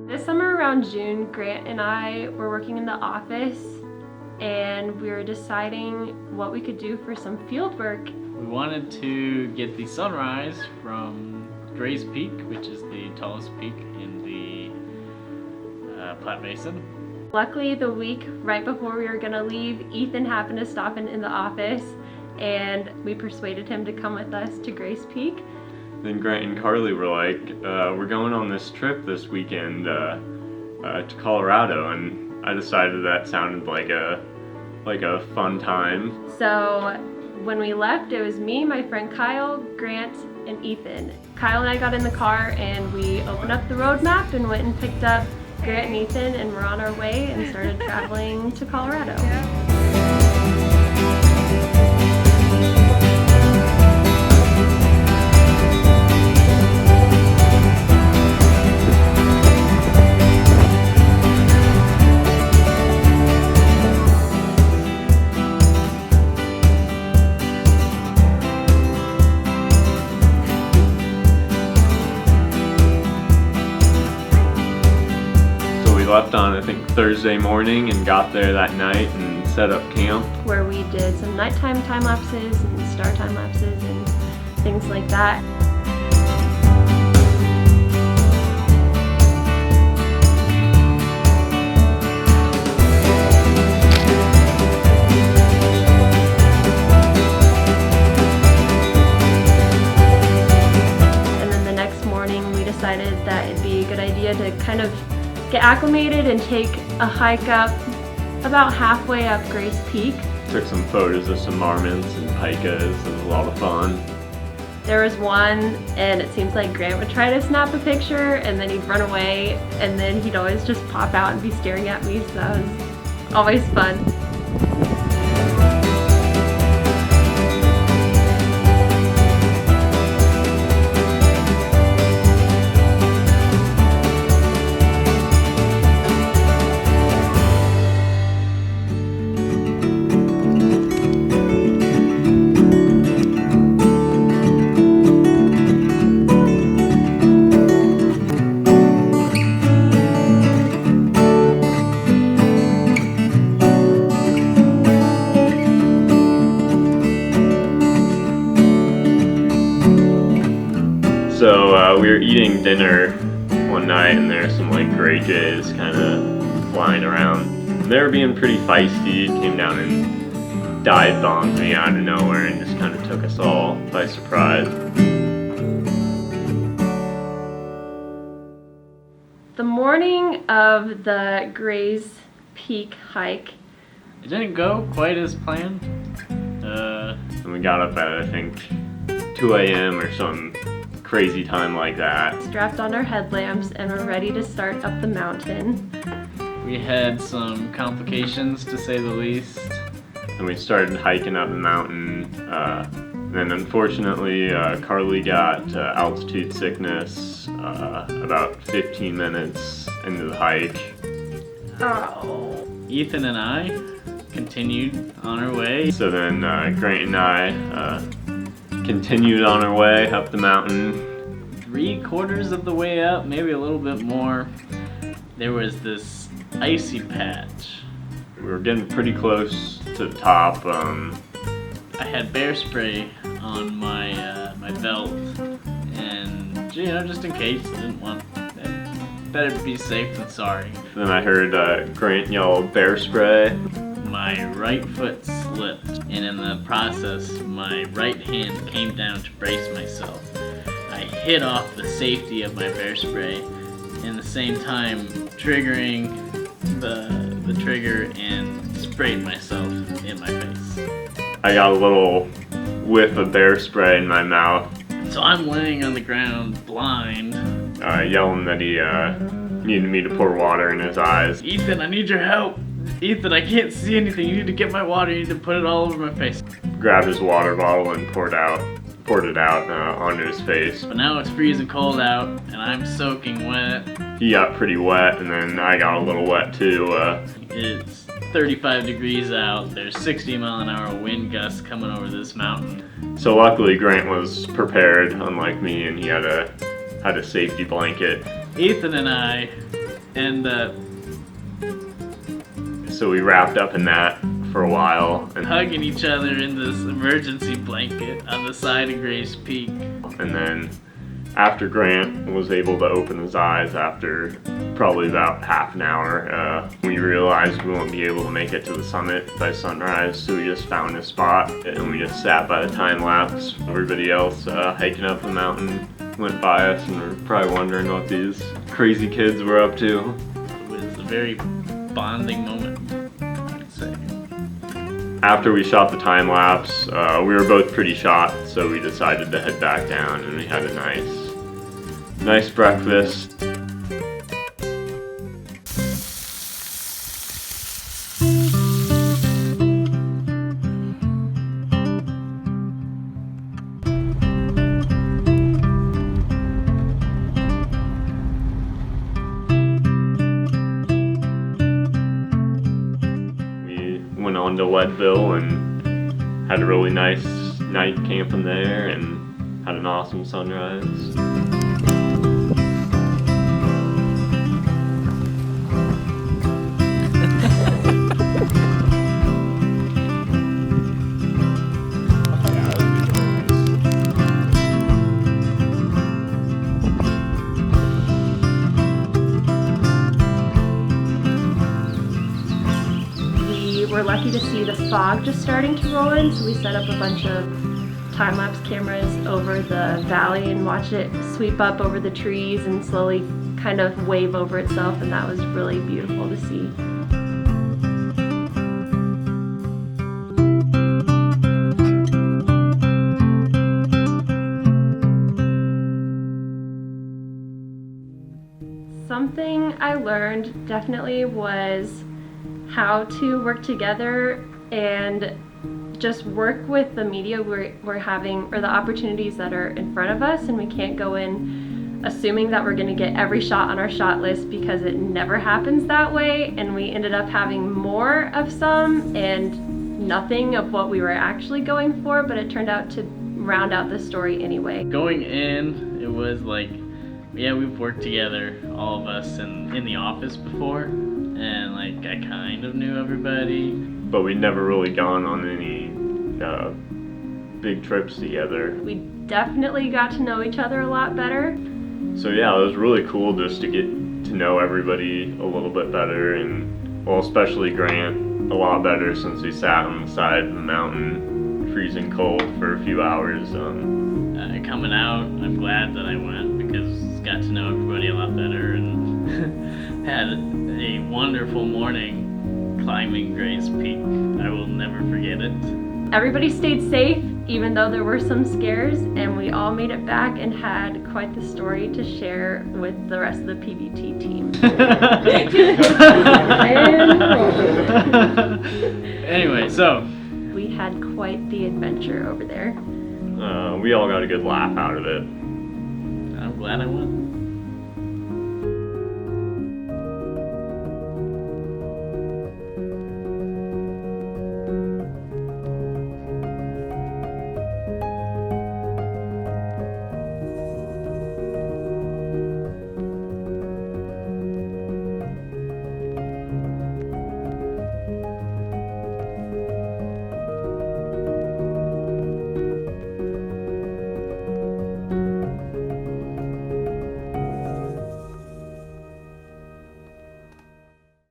This summer around June, Grant and I were working in the office and we were deciding what we could do for some field work. We wanted to get the sunrise from Gray's Peak, which is the tallest peak in the Platte Basin. Luckily, the week right before we were gonna leave, Ethan happened to stop in the office and we persuaded him to come with us to Gray's Peak. Then Grant and Carlee were like, we're going on this trip this weekend to Colorado, and I decided that sounded like a fun time. So when we left, it was me, my friend Kyle, Grant, and Ethan. Kyle and I got in the car and we opened up the road map and went and picked up Grant and Ethan, and we're on our way and started traveling to Colorado. Left on, I think, Thursday morning and got there that night and set up camp. Where we did some nighttime time lapses and star time lapses and things like that. And then the next morning we decided that it'd be a good idea to kind of get acclimated and take a hike up about halfway up Gray's Peak. Took some photos of some marmots and pikas. It was a lot of fun. There was one, and it seems like Grant would try to snap a picture and then he'd run away, and then he'd always just pop out and be staring at me, so that was always fun. So we were eating dinner one night and there's some like gray jays kind of flying around. And they were being pretty feisty. Came down and dive bombed me out of nowhere and just kind of took us all by surprise. The morning of the Gray's Peak hike, it didn't go quite as planned. And we got up at, I think, 2 a.m. or some crazy time like that. Strapped on our headlamps and we're ready to start up the mountain. We had some complications, to say the least. And we started hiking up the mountain. Then unfortunately, Carlee got altitude sickness about 15 minutes into the hike. Oh. Ethan and I continued on our way. So then Grant and I continued on our way up the mountain. 3/4 of the way up, maybe a little bit more, there was this icy patch. We were getting pretty close to the top. I had bear spray on my my belt, and you know, just in case, I didn't want. Better to be safe than sorry. Then I heard Grant yell, "Bear spray." My right foot slipped, and in the process, my right hand came down to brace myself. I hit off the safety of my bear spray, in the same time triggering the trigger and sprayed myself in my face. I got a little whiff of bear spray in my mouth. So I'm laying on the ground, blind, yelling that he needed me to pour water in his eyes. "Ethan, I need your help! Ethan, I can't see anything. You need to get my water. You need to put it all over my face." Grabbed his water bottle and poured it out onto his face. But now it's freezing cold out, and I'm soaking wet. He got pretty wet, and then I got a little wet too. It's 35 degrees out. There's 60-mile-an-hour wind gusts coming over this mountain. So luckily Grant was prepared, unlike me, and he had a safety blanket. Ethan and I And So we wrapped up in that for a while, and hugging each other in this emergency blanket on the side of Grace Peak. then after Grant was able to open his eyes after probably about half an hour, we realized we wouldn't be able to make it to the summit by sunrise, so we just found a spot and we just sat by the time lapse. Everybody else hiking up the mountain went by us and were probably wondering what these crazy kids were up to. It was a very bonding moment, I'd say. After we shot the time lapse, we were both pretty shot, so we decided to head back down and we had a nice breakfast. Went on to Leadville and had a really nice night camping there and had an awesome sunrise. We're lucky to see the fog just starting to roll in, so we set up a bunch of time-lapse cameras over the valley and watched it sweep up over the trees and slowly kind of wave over itself, and that was really beautiful to see. Something I learned definitely was how to work together and just work with the media we're having, or the opportunities that are in front of us, and we can't go in assuming that we're going to get every shot on our shot list, because it never happens that way, and we ended up having more of some and nothing of what we were actually going for, but it turned out to round out the story anyway. Going in, it was like, yeah, we've worked together, all of us, in the office before, and like I kind of knew everybody. But we'd never really gone on any big trips together. We definitely got to know each other a lot better. So yeah, it was really cool just to get to know everybody a little bit better, and well, especially Grant a lot better, since we sat on the side of the mountain freezing cold for a few hours. Coming out, I'm glad that I went, because got to know everybody a lot better and had a wonderful morning climbing Grace Peak. I will never forget it. Everybody stayed safe, even though there were some scares, and we all made it back and had quite the story to share with the rest of the PBT team. Anyway, so we had quite the adventure over there. We all got a good laugh out of it. I'm glad I went.